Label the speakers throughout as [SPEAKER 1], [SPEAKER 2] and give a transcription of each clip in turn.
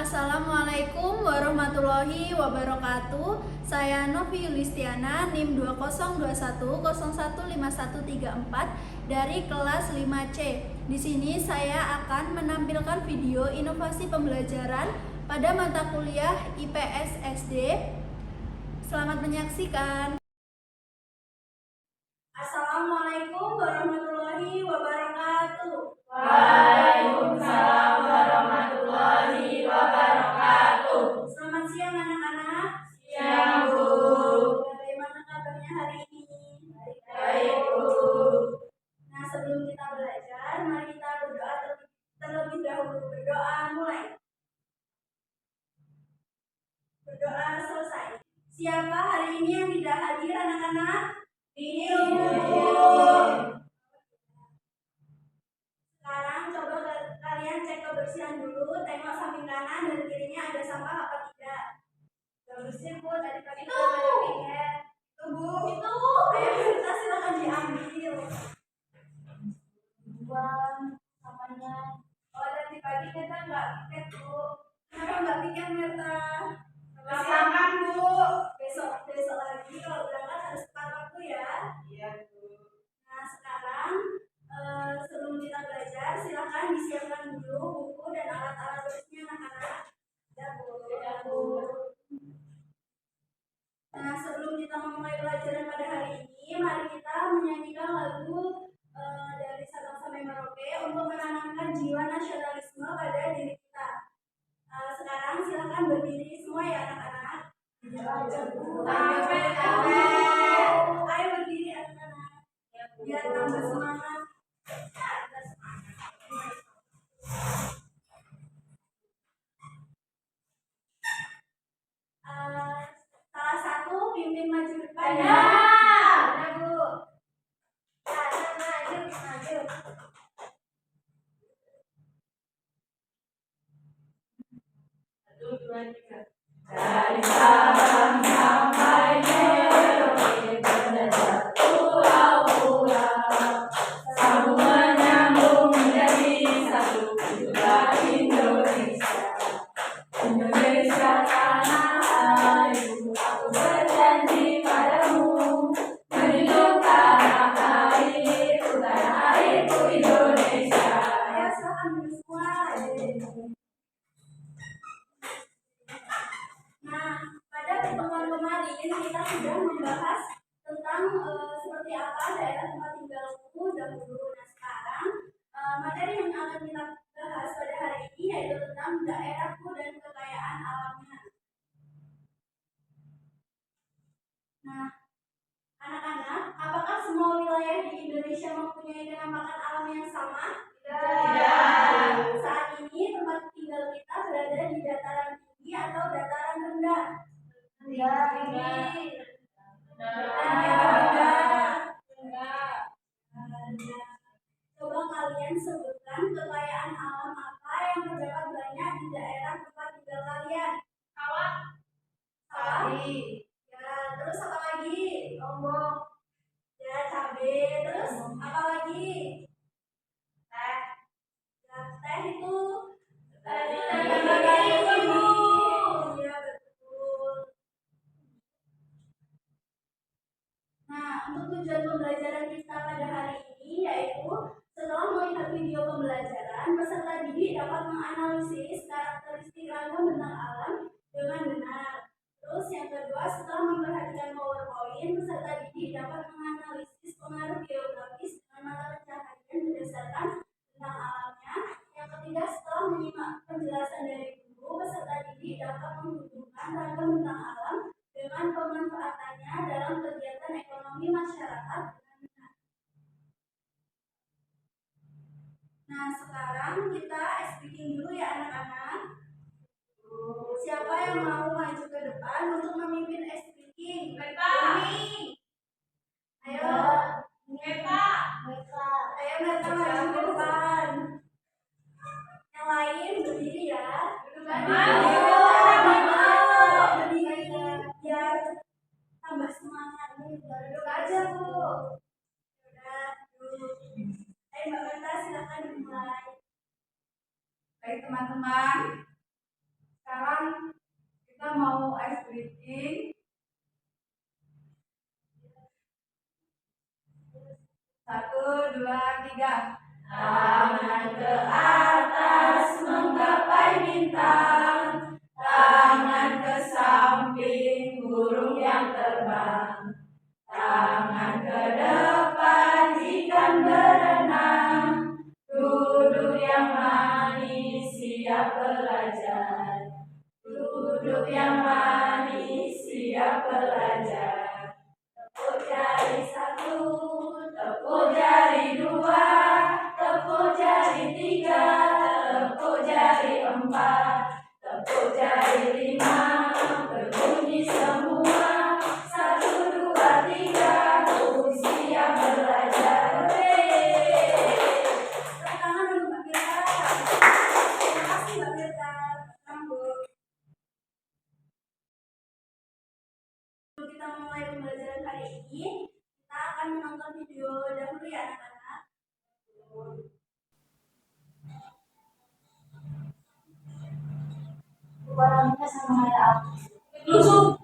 [SPEAKER 1] Assalamualaikum warahmatullahi wabarakatuh. Saya Novi Yulistiana, NIM 2021015134 dari kelas 5C. Di sini saya akan menampilkan video inovasi pembelajaran pada mata kuliah IPS SD. Selamat menyaksikan. Assalamualaikum warahmatullahi wabarakatuh.
[SPEAKER 2] Waalaikumsalam warahmatullahi wabarakatuh.
[SPEAKER 1] Selamat siang anak-anak.
[SPEAKER 2] Siang, Bu.
[SPEAKER 1] Bagaimana kabarnya hari ini?
[SPEAKER 2] Baik, Bu.
[SPEAKER 1] Nah, sebelum kita belajar, mari kita berdoa terlebih dahulu. Berdoa mulai. Berdoa selesai. Siapa hari ini yang tidak hadir anak-anak?
[SPEAKER 2] Ini, Bu.
[SPEAKER 1] Sekarang coba kalian cek kebersihan dulu, tengok samping kanan dan kirinya ada sampah apa tidak. Udah bersih, Bu. Tadi pagi kita ada piket. Itu, Bu. Itu. Ayo kita silakan diambil. Buang sampahnya. Oh, tadi pagi kita nggak piket, Bu. Kenapa nggak piket, Mirta?
[SPEAKER 2] Makan, Bu.
[SPEAKER 1] Besok lagi kalau berangkat harus tepat waktu ya.
[SPEAKER 2] Iya, Bu.
[SPEAKER 1] Nah, sekarang sebelum kita belajar, silakan disiapkan dulu buku dan alat-alat tulisnya anak-anak. Ya, Bu.
[SPEAKER 2] Ya, Bu.
[SPEAKER 1] Nah, sebelum kita memulai pelajaran pada hari ini, mari kita menyanyikan lagu dari Sabang sampai Merauke untuk menanamkan jiwa nasionalisme pada diri kita. Sekarang silakan berdiri semua ya anak-anak. Ayo berdiri anak-anak. Biar tambah semangat. Salah satu pimpin maju depan ya. Ada, Bu. Maju.
[SPEAKER 2] 1, 2, 3. Dari Sabang sampai Merauke, berdasar pulau-pulau, sambung menyambung menjadi satu itulah Indonesia. Indonesia tanah airku, aku berjanji padamu, menjunjung tanah airku Indonesia.
[SPEAKER 1] Ayo silakan duduk semua. Nah, pada pertemuan kemarin kita sudah membahas tentang seperti apa daerah tempat tinggalku dahulu. Nah, sekarang materi yang akan kita bahas pada hari ini yaitu tentang daerahku dan kekayaan alamnya. Nah, anak-anak, apakah semua wilayah di Indonesia mempunyai kenampakan alam yang sama?
[SPEAKER 2] Tidak.
[SPEAKER 1] Saat ini tempat tinggal kita berada di dataran tinggi atau dataran rendah? Coba kalian sebutkan kekayaan alam apa yang terdapat banyak di daerah tempat tinggal kalian? Sawah. Ya, terus apa lagi? Lombok. Ya, cabai. Terus apa lagi? Teh. Ya, teh itu iya, betul. Nah, untuk tujuan pembelajaran kita pada hari ini yaitu setelah melihat video pembelajaran, peserta didik dapat menganalisis karakteristik ragam bentang alam dengan benar. Terus yang kedua, setelah memperhatikan PowerPoint, peserta didik dapat menganalisis pengaruh geografis dengan mata pencaharian berdasarkan bentang alamnya. Yang ketiga, setelah menyimak penjelasan dari guru, peserta didik dapat menghubungkan ragam bentang alam dengan pemanfaatannya dalam kegiatan ekonomi masyarakat. Nah, sekarang kita speaking dulu ya anak-anak. Siapa yang mau maju ke depan untuk memimpin speaking? Ini. Ayo. Ayo Merta maju ke depan. Yang lain berdiri ya. Berdiri biar tambah semangat. Duduk aja, Bu. Udah, duduk. Ayo Mbak Merta silakan dimulai.
[SPEAKER 2] Baik teman-teman, Sekarang kita mau ice breathing. 1, 2, 3.
[SPEAKER 1] Tangan ke atas menggapai bintang, tangan ke samping burung yang terbang, tangan ke depan ikan berenang, duduk yang manis siap belajar, duduk yang manis siap belajar. Tepuk jari 1, tepuk jari 2, tepuk jari 3, tepuk jari 4, tepuk jari 5, berbunyi semua. 1, 2, 3, siap belajar. Tepuk tangan dulu Mbak Firda. Terima kasih Mbak Firda. Sambut. Kita mulai pembelajaran hari ini, kita akan menonton video dahulu ya anak-anak. Warnanya sama kayak aku. Lusuk.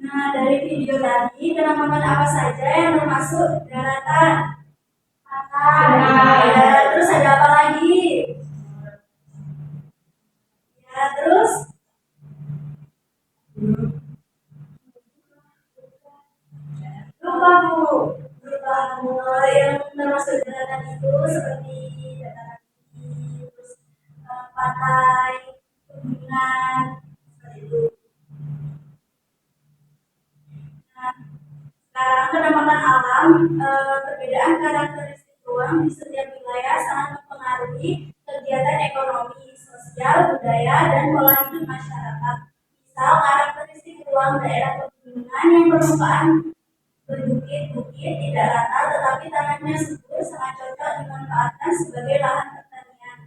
[SPEAKER 1] Nah, dari video tadi, tanaman apa saja yang termasuk daratan? Ya, terus ada apa lagi? Ya, terus lupa Bu. Lupa Bu. Yang termasuk daratan itu seperti dataran tinggi, terus pantai, pegunungan, seperti itu. Nah, sekarang penampakan alam, perbedaan karakteristik ruang di setiap wilayah sangat mempengaruhi kegiatan ekonomi, sosial, budaya, dan pola hidup masyarakat. Misal, karakteristik ruang daerah pegunungan yang permukaan berbukit-bukit tidak rata tetapi tanahnya subur sangat cocok dimanfaatkan sebagai lahan pertanian.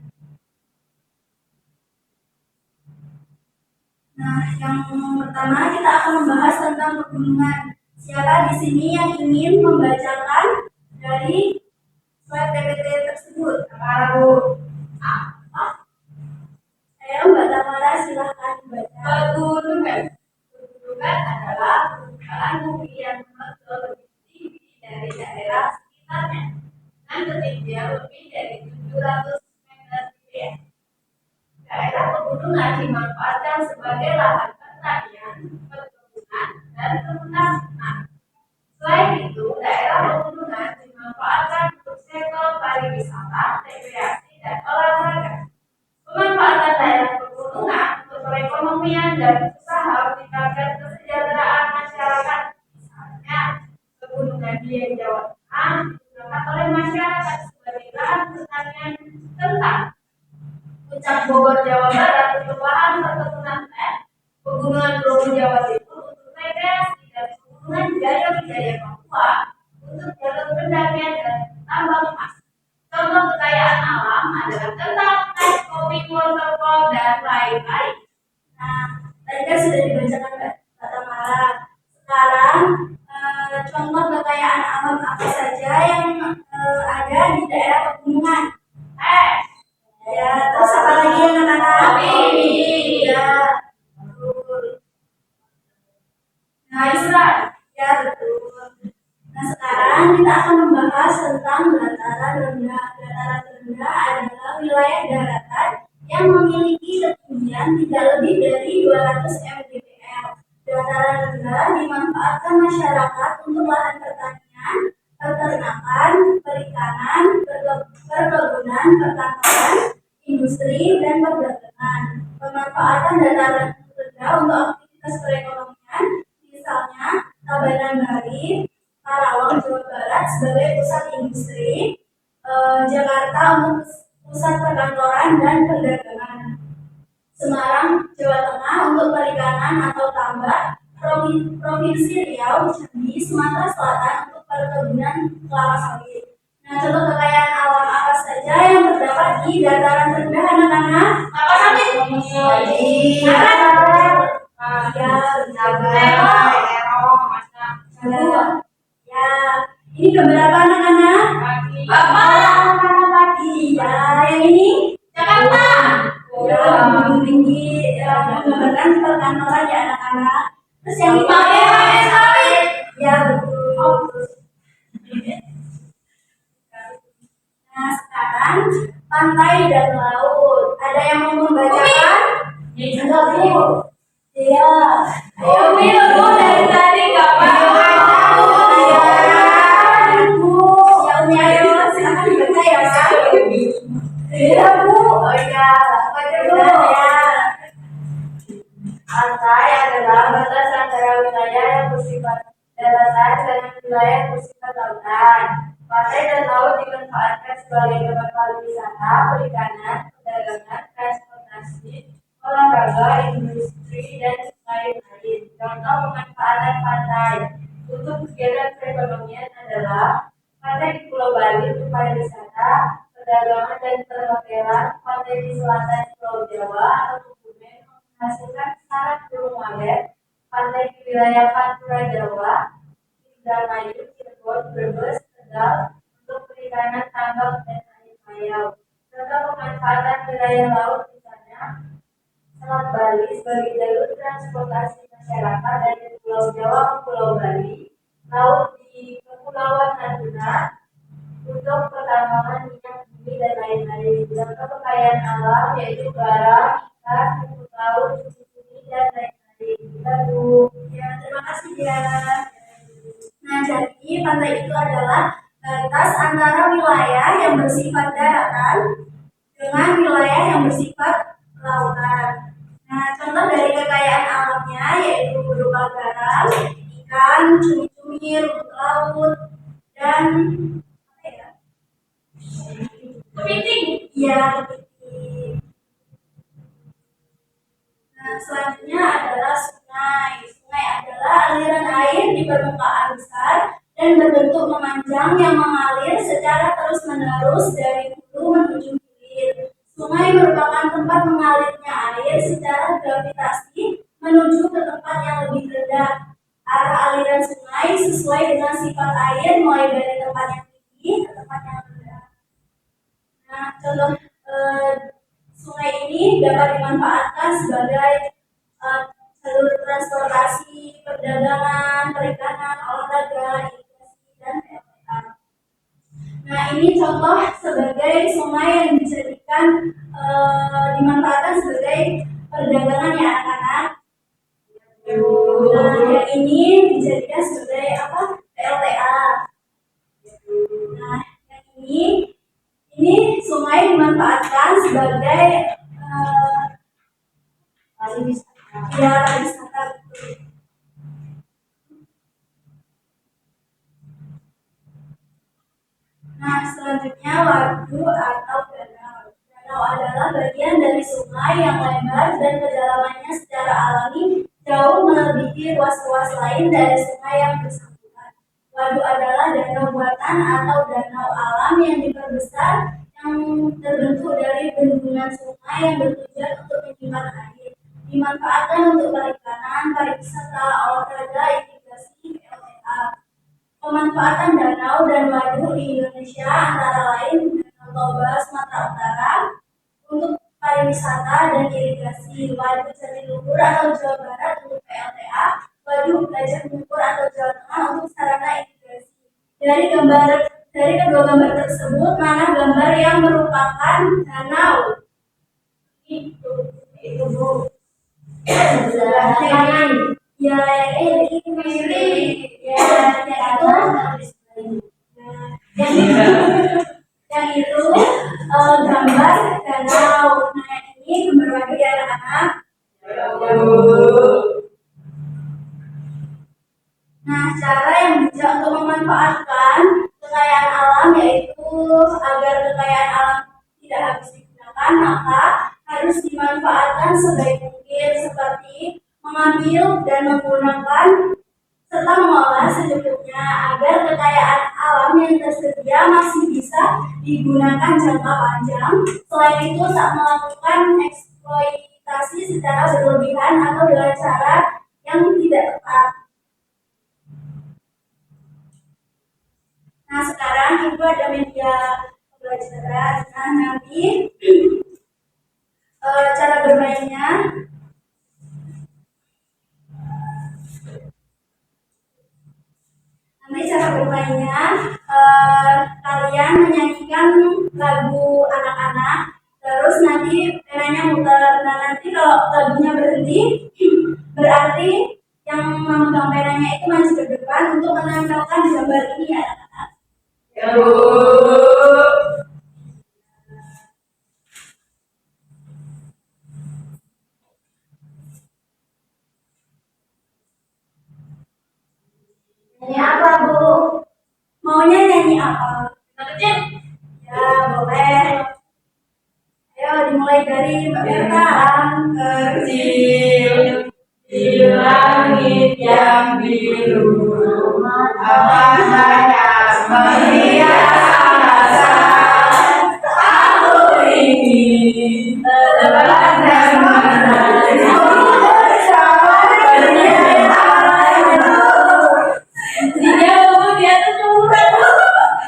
[SPEAKER 1] Nah, yang pertama kita akan membahas tentang pegunungan. Siapa di sini yang ingin membacakan dari slide PPT tersebut? Bu. Ayo Mbak Tamara silahkan baca. Pegunungan. Pegunungan adalah permukaan bumi yang lebih tinggi dari daerah sekitarnya dengan ketinggian lebih dari 700 meter ya. Daerah pegunungan dimanfaatkan sebagai lahan pertanian, perkebunan, dan perkebunan. Selain itu, daerah pegunungan dimanfaatkan untuk sektor pariwisata, rekreasi, dan olahraga. Pemanfaatan daerah pegunungan untuk perekonomian dan usaha meningkatkan kesejahteraan masyarakat. Misalnya, pegunungan Dieng Jawa Tengah digunakan oleh masyarakat sebagai lahan pertanian kentang. Puncak Bogor Jawa Barat untuk lahan perkebunan teh, pegunungan Bromo Jawa Timur untuk rekreasi, dan pegunungan Jaya Wijaya Papua untuk jalur pendakian dan tambang emas. Contoh kekayaan alam adalah kentang, teh, kopi, waterfall, dan lain-lain. Nah, tadi kan sudah dibacakan Mbak Tamara. Sekarang contoh kekayaan alam apa saja yang ada di daerah pegunungan? Ya, terus apa lagi yang anak-anak? Ya, betul. Nah, Isra, ya betul. Sekarang kita akan membahas tentang dataran rendah. Dataran rendah adalah wilayah daratan yang memiliki ketinggian tidak lebih dari 200 mdpl. Dataran rendah dimanfaatkan masyarakat untuk lahan pertanian, peternakan, perikanan, perkebunan, perkantoran, industri, dan perdagangan. Pemanfaatan dataran rendah untuk aktivitas perekonomian, misalnya Tabanan Bali, Karawang, Jawa Barat sebagai pusat industri, Jakarta untuk pusat perkantoran dan perdagangan, Semarang, Jawa Tengah untuk perikanan atau tambak, Provinsi Riau, Jambi, Sumatera Selatan untuk perkebunan kelapa sawit. Nah, contoh kekayaan alam apa saja yang terdapat di dataran rendah, anak-anak? Kelapa sawit. Ya, ini gambar apa anak-anak? Pagi. Ya, yang ini? Jakarta. Ya, Gunung Tinggi, menggambarkan perkantoran ya anak-anak. Terus yang ini sawit. Ya, betul. Nah, sekarang pantai dan laut. Ada yang mau membacakan? Enggak, Bu. Iya. Ayo, Bu, dari tadi nggak apa-apa. Iya, Bu. Ya, Umi, ayo. Silakan dibaca ya. Iya, Bu. Oh iya. Baca, Bu. Ya.
[SPEAKER 2] Pantai adalah batas antara wilayah yang bersifat daratan dan wilayah yang bersifat lautan. Pantai dan laut dimanfaatkan sebagai tempat pariwisata, perikanan, perdagangan, transportasi, olahraga, industri, dan lain-lain. Contoh pemanfaatan pantai untuk kegiatan perekonomian adalah pantai di Pulau Bali untuk pariwisata, perdagangan dan perhotelan, pantai di selatan Pulau Jawa atau Kebumen menghasilkan sarang burung walet, pantai di wilayah Pantura Jawa, Indramayu, Cirebon, Brebes, Tegal untuk perikanan, tambak, dan air payau. Contoh pemanfaatan wilayah laut misalnya Selat Bali sebagai jalur transportasi masyarakat dari Pulau Jawa ke Pulau Bali, laut di Kepulauan Natuna untuk pertambangan minyak bumi dan lain-lain. Contoh kekayaan alam yaitu garam, ikan, rumput laut, cumi dan lain-lain. Lalu,
[SPEAKER 1] Ya, terima kasih ya. Nah, jadi pantai itu adalah batas antara wilayah yang bersifat daratan dengan wilayah yang bersifat lautan. Nah, contoh dari kekayaan alamnya yaitu berupa garam, ikan, cumi-cumi, rumput laut, dan apa ya? Kepiting. Iya, kepiting. Nah, selanjutnya adalah sungai. Sungai adalah aliran air di permukaan besar dan berbentuk memanjang yang mengalir secara terus-menerus dari hulu menuju hilir. Sungai merupakan tempat mengalirnya air secara gravitasi menuju ke tempat yang lebih rendah. Arah aliran sungai sesuai dengan sifat air mulai dari tempat yang tinggi ke tempat yang rendah. Nah, contoh sungai ini dapat dimanfaatkan sebagai jalur transportasi, perdagangan, perikanan, olahraga, irigasi, dan PLTA. Nah, ini contoh sebagai sungai yang dijadikan dimanfaatkan sebagai perdagangan ya anak-anak. Nah, yang ini dijadikan sebagai apa? PLTA. Nah, yang ini sungai dimanfaatkan sebagai pariwisata. Ya, pariwisata. Nah, selanjutnya waduk atau danau. Danau adalah bagian dari sungai yang lebar dan kedalamannya secara alami jauh melebihi ruas-ruas lain dari sungai yang bersangkutan. Waduk adalah danau buatan atau danau alam yang diperbesar yang terbentuk dari bendungan sungai yang bertujuan untuk menyimpan air. Dimanfaatkan untuk perikanan, pariwisata, olahraga, irigasi, PLTA. Pemanfaatan danau dan waduk di Indonesia antara lain Danau Toba, Sumatera Utara untuk pariwisata dan irigasi, Waduk Jatiluhur atau Jawa Barat untuk PLTA, Waduk Gajah Mungkur atau Jawa Tengah untuk sarana irigasi. Dari kedua gambar tersebut, mana gambar yang merupakan danau? Itu Bu. Sebelah kanan. Ya, ini kiri. Ya, yang itu gambar danau. Nah, ini gambar lagi ya anak-anak. Nah, cara yang bijak untuk memanfaatkan kekayaan alam yaitu agar kekayaan alam tidak habis digunakan, maka harus dimanfaatkan sebaik mungkin seperti mengambil dan menggunakan serta mengolah secukupnya agar kekayaan alam yang tersedia masih bisa digunakan jangka panjang. Selain itu, tak melakukan eksploitasi secara berlebihan atau dengan cara yang tidak tepat. Nah, sekarang itu ada media pembelajaran. Nah, nanti cara bermainnya kalian menyanyikan lagu anak-anak, terus nanti penanya muter. Nah, nanti kalau lagunya berhenti berarti yang memegang penanya itu maju ke depan untuk menempelkan gambar ini ya anak-anak. Ya Bu. Nyanyi apa Bu? Maunya nyanyi apa? Kecil? Ya boleh. Ayo dimulai dari Mbak Berta.
[SPEAKER 2] Kecil di langit yang biru, awan banyak menghias aku ingin terbang dan menari bersama dia tersurat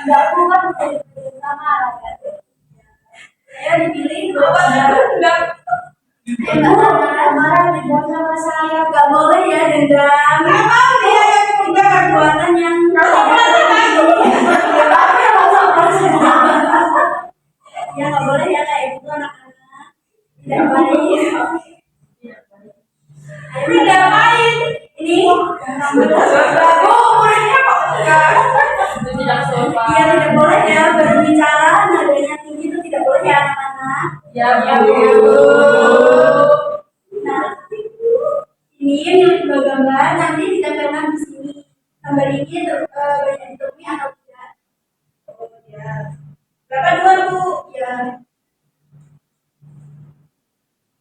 [SPEAKER 2] nggak kuat sama ayo dipilih enggak marah dendam sama saya nggak boleh ya dendam. Memang dia yang punya perbuatan yang ya nggak boleh ya kayak gitu anak-anak, tidak baik. Ayo tidak baik ini lagu muridnya kok enggak itu tidak sopan. Iya tidak boleh ya berbicara nadanya tinggi itu tidak boleh ya anak-anak. Ya Bu. Nah, ini milik gambar nanti ditempelkan di sini. Gambar ini banyak ditemui atau tidak? Oh ya. Berapa dua Bu? Ya.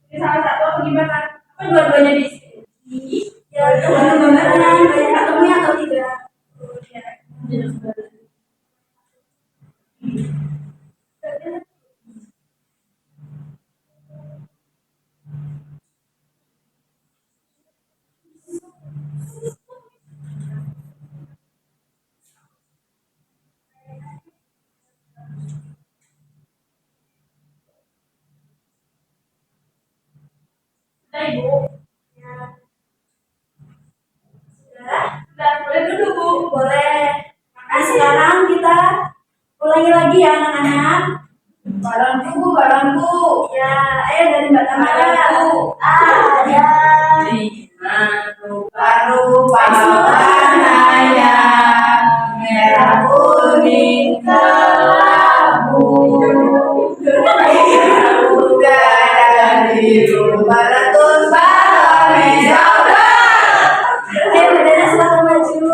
[SPEAKER 2] Ini salah satu atau gimana? Apa dua-duanya di sini? Ya, dua gambarnya banyak ditemui atau tidak? Oh ya. Sudah Ibu? Ya. Sudah boleh duduk Bu? Boleh. Nah sekarang kita ulangi lagi ya anak-anak. Barangku Bu, barangku. Ya, ayo dari Mbak Tamara. Ada lima rupa-rupa warnanya, merah kuning kelabu, muda dan biru, beratus balon saudara. Ayo berdana selalu maju.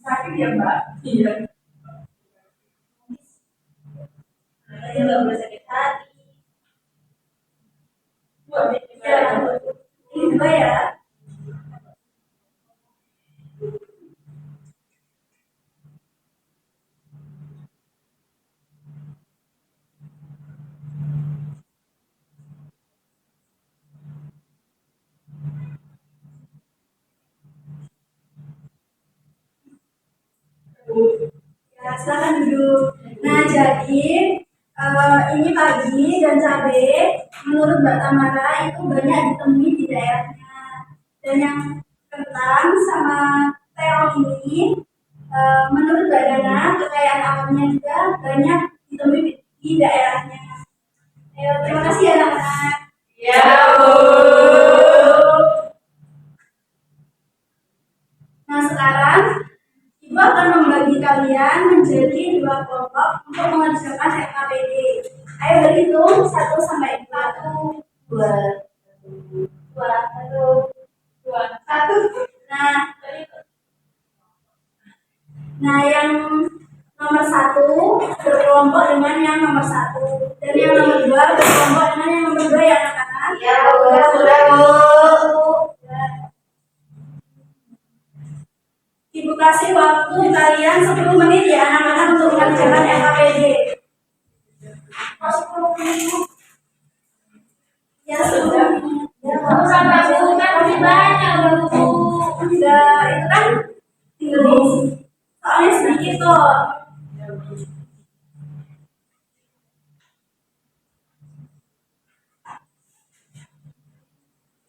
[SPEAKER 2] Sakit ya Mbak? Iya. Ayo nggak boleh sakit hati. Ya, ini dua ya. Ya, silakan duduk. Nah, jadi ini pagi dan cabai menurut Mbak Tamara itu banyak ditemui di daerahnya.
[SPEAKER 1] Dan yang kentang sama terong ini menurut Mbak Dana kekayaan alamnya juga banyak ditemui di daerahnya. Ayo, terima kasih ya anak-anak.
[SPEAKER 2] Ya, Bu.
[SPEAKER 1] Nah sekarang Ibu akan membagi kalian menjadi dua kelompok untuk mengerjakan FKBD. Ayo berhitung 1 sampai 4.
[SPEAKER 2] 2,
[SPEAKER 1] 2, 1, 1. Nah yang nomor 1 berkelompok dengan yang nomor 1 dan yang nomor 2 berkelompok dengan yang nomor 2 ya anak-anak.
[SPEAKER 2] ya, Bu. Sudah, Bu.
[SPEAKER 1] Ibu kasih waktu kalian 10 menit ya anak-anak untuk mengerjakan FKBD. 10 menit. Ya 10 menit. Ya,
[SPEAKER 2] Sampai Bu kan masih banyak, Bu.
[SPEAKER 1] enggak, itu kan tinggal diisi. Soalnya sedikit kok.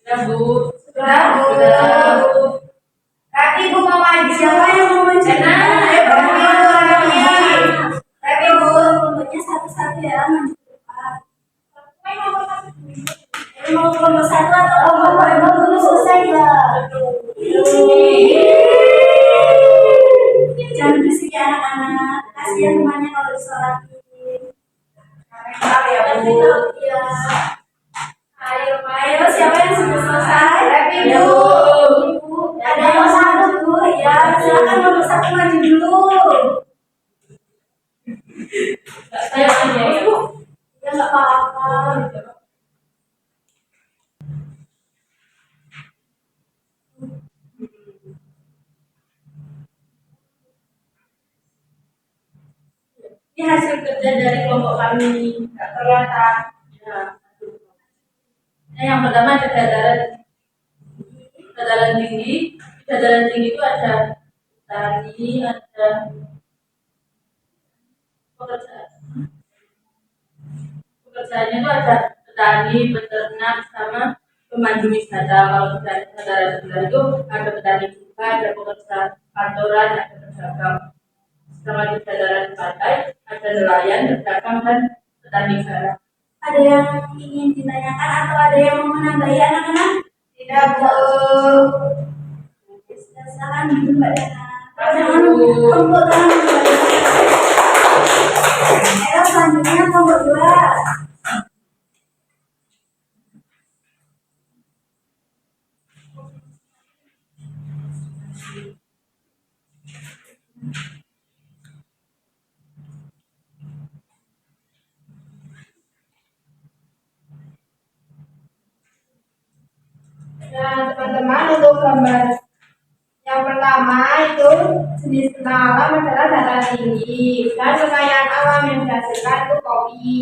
[SPEAKER 2] Sudah, Bu.
[SPEAKER 1] Sudah, Bu.
[SPEAKER 2] Tapi Bu mau maju.
[SPEAKER 1] Siapa yang mau mencoba? Ayo
[SPEAKER 2] Tapi Bu.
[SPEAKER 1] kelompoknya satu-satu ya, maju ke depan. Mau kelompok 1 atau kelompok 2 belum selesai ya? Jangan berisik ya anak-anak. Kasihan temannya kalau disolatin.
[SPEAKER 2] Ya, Bu.
[SPEAKER 1] Ya. Ayo, siapa yang sudah selesai?
[SPEAKER 2] Tapi
[SPEAKER 1] Ya,
[SPEAKER 2] Bu.
[SPEAKER 1] Ibu. Ada yang satu Bu, ya silakan nomor 1 maju dulu.
[SPEAKER 2] Saya aja ya, Bu.
[SPEAKER 1] Ya nggak apa-apa.
[SPEAKER 2] Ini hasil kerja dari kelompok kami. Nggak kelihatan. Ya. Nah, yang pertama ada dataran tinggi. Dataran tinggi itu ada tani, ada pekerjaan. Pekerjaannya itu ada petani, peternak, sama pemandu wisata. Kalau di dataran rendah itu ada petani juga, ada pekerja kantoran, ada pedagang. Sedangkan di dataran pantai ada nelayan, pedagang, dan petani garam.
[SPEAKER 1] Ada yang ingin ditanyakan atau ada yang mau menambahi anak-anak?
[SPEAKER 2] Tidak, Bu.
[SPEAKER 1] Silakan dulu Mbak Dana.
[SPEAKER 2] Jangan
[SPEAKER 1] kelompok tangan Mbak Dana. Ayo selanjutnya kelompok 2.
[SPEAKER 2] Nah, teman-teman, untuk gambar yang pertama itu jenis bentang alam adalah dataran tinggi dan kekayaan alam yang dihasilkan itu kopi.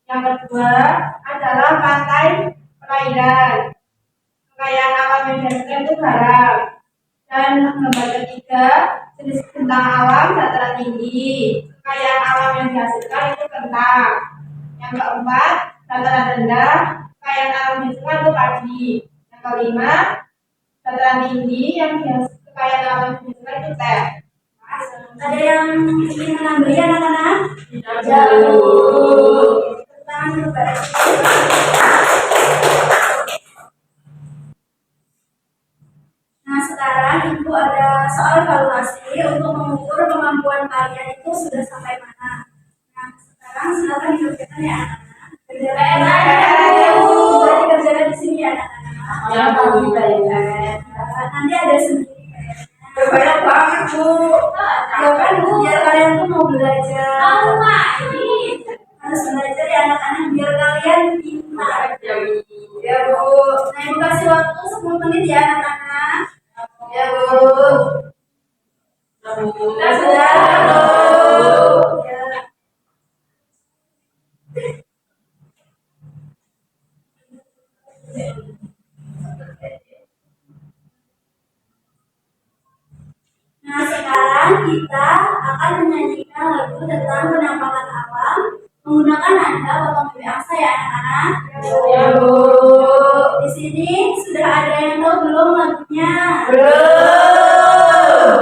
[SPEAKER 2] Yang kedua adalah pantai perairan. Kekayaan alam yang dihasilkan itu garam. Dan gambar ketiga jenis bentang alam dataran tinggi. Kekayaan alam yang dihasilkan itu kentang. Yang keempat dataran rendah. Kekayaan alam yang dihasilkan itu padi. Yang kelima dataran tinggi yang kekayaan alam yang dihasilkan itu teh.
[SPEAKER 1] Ada yang ingin menambahi anak-anak?
[SPEAKER 2] Tidak, Bu.
[SPEAKER 1] Tangan dulu Mbak. Nah sekarang Ibu ada soal evaluasi untuk mengukur kemampuan kalian itu sudah sampai mana. Nah sekarang silakan dikerjakan ya anak-anak. Dikerjakan di sini ya anak-anak.
[SPEAKER 2] Ya, Bu.
[SPEAKER 1] Nanti ada sendiri.
[SPEAKER 2] Banyak banget, Bu.
[SPEAKER 1] Ya kan Bu, biar kalian tuh mau belajar. Harus belajar ya anak-anak biar kalian pintar.
[SPEAKER 2] Ya, Bu.
[SPEAKER 1] Nah Ibu kasih waktu 10 menit ya anak-anak.
[SPEAKER 2] Ya, Bu.
[SPEAKER 1] Sudah, sudah. Ya. Nah sekarang kita akan menyanyikan lagu tentang penampakan alam menggunakan nada potong bebek angsa ya anak-anak.
[SPEAKER 2] Ya, Bu.
[SPEAKER 1] Di sini sudah ada yang tahu belum lagu
[SPEAKER 2] Belum.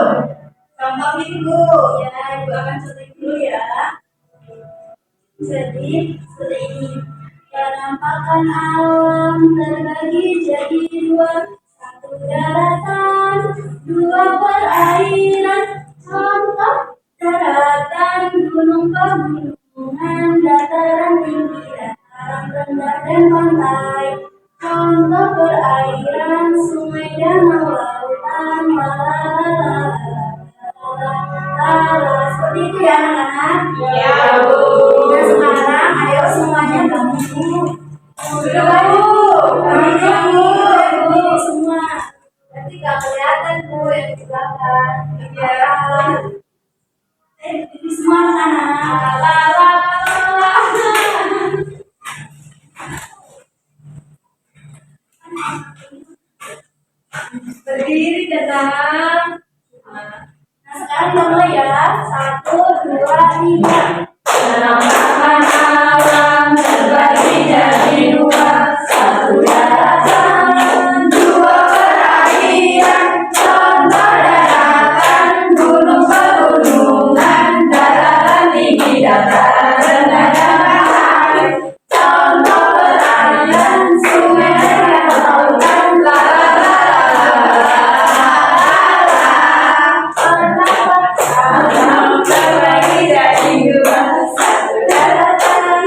[SPEAKER 1] Contohnya dulu ya, ibu akan contohin dulu ya. Jadi seperti ini. Penampakan alam terbagi jadi dua, satu daratan, dua perairan. Contoh daratan, gunung pegunungan, dataran tinggi, dataran rendah dan pantai. Contoh perairan, sungai, danau, lautan, seperti itu ya anak-anak.
[SPEAKER 2] Ya, Bu.
[SPEAKER 1] Nah sekarang ayo semuanya kamu
[SPEAKER 2] Sudah, Bu.
[SPEAKER 1] Bu semua. Nanti gak kelihatan Bu yang di belakang. Ya. Ini semua anak-anak.
[SPEAKER 2] Berdiri, datang.
[SPEAKER 1] Nah sekarang kita mulai ya. 1, 2, 3.
[SPEAKER 2] Penampakan alam terbagi jadi dua, satu daratan, dua perairan. Contoh daratan, gunung pegunungan, dataran tinggi, dataran rendah dan pantai. Contoh perairan, sungai, lautan, terbagi jadi dua, satu daratan,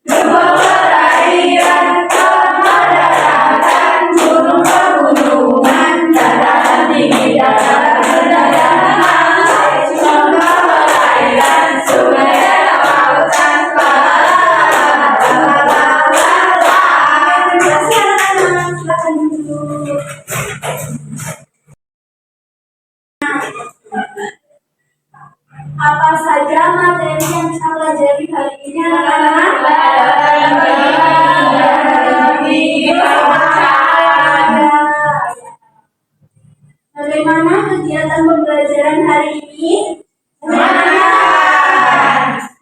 [SPEAKER 2] dua perairan. Contoh daratan, gunung pegunungan, dataran tinggi, dataran rendah dan pantai. Contoh perairan, sungai, lautan,
[SPEAKER 1] Silakan dulu. Apa saja materi yang kita pelajari hari ini anak-anak? Bagaimana kegiatan pembelajaran hari ini?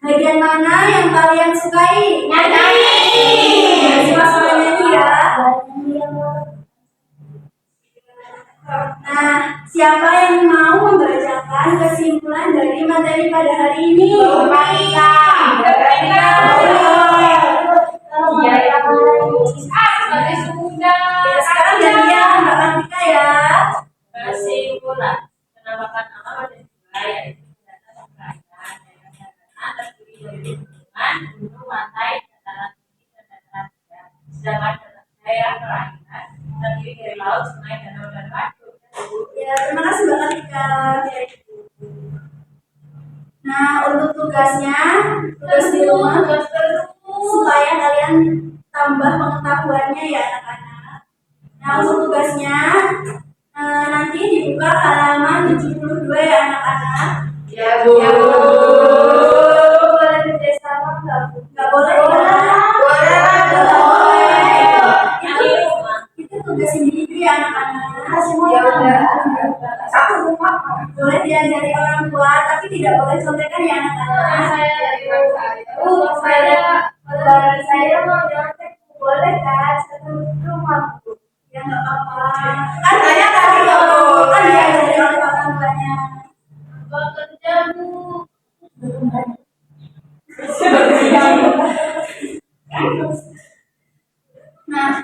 [SPEAKER 1] Bagian mana yang kalian sukai? Sama-sama nyanyi ya. Nah, siapa yang mau membacakan kesimpulan dari materi pada hari ini? Ya, sekarang gantian Mbak Kartika ya.
[SPEAKER 2] Kesimpulan penampakan alam ada dua, yaitu dataran dan perairan. Dataran terdiri dari pegunungan, gunung, pantai, dataran tinggi dan dataran rendah. Sedangkan daerah perairan terdiri dari laut, sungai, danau dan waduk.
[SPEAKER 1] Ya, terima kasih Mbak Kartika. Nah, untuk tugasnya, tugas di rumah supaya kalian tambah pengetahuannya ya anak-anak. Nah, untuk tugasnya nanti dibuka halaman 72 ya anak-anak.
[SPEAKER 2] Ya, Bu.
[SPEAKER 1] Boleh kerjasama nggak Bu? Nggak boleh ya? Itu tugas individu ya anak-anak.
[SPEAKER 2] Ya udah.
[SPEAKER 1] Satu rumah boleh diajari orang tua, tapi tidak boleh contekan ya anak-anak. Saya mau nyontek, boleh kan? Satu rumah Bu. Ya nggak apa-apa. Kan banyak tadi kan diajari oleh orang tuanya.
[SPEAKER 2] Bekerja, Bu.
[SPEAKER 1] Nah,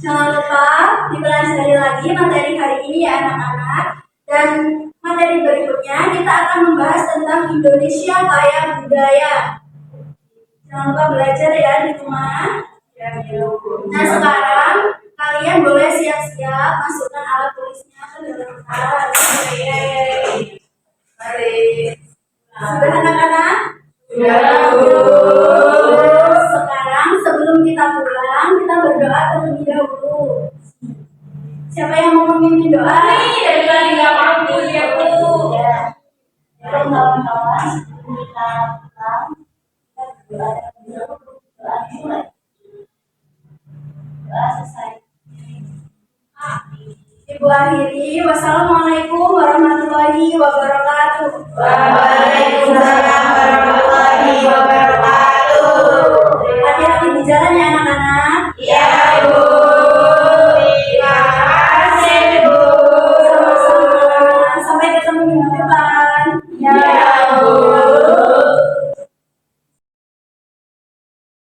[SPEAKER 1] jangan lupa dipelajari lagi materi hari ini ya anak-anak. Dan materi berikutnya kita akan membahas tentang Indonesia Kaya Budaya. Jangan lupa belajar ya di rumah. Nah sekarang kalian boleh siap-siap masukkan alat tulisnya ke dalam tas.
[SPEAKER 2] Mari.
[SPEAKER 1] Sudah anak-anak?
[SPEAKER 2] Sudah, Bu.
[SPEAKER 1] Sekarang sebelum kita pulang, kita berdoa terlebih dahulu. Siapa yang mau memimpin doa?
[SPEAKER 2] Dari tadi nggak mampu ya, Bu.
[SPEAKER 1] Kawan-kawan, sebelum kita pulang, kita berdoa terlebih dahulu. Doa mulai. Doa selesai. Ibu akhiri, wassalamualaikum warahmatullahi wabarakatuh.
[SPEAKER 2] Waalaikumsalam warahmatullahi wabarakatuh.
[SPEAKER 1] Hati-hati di jalan ya anak-anak.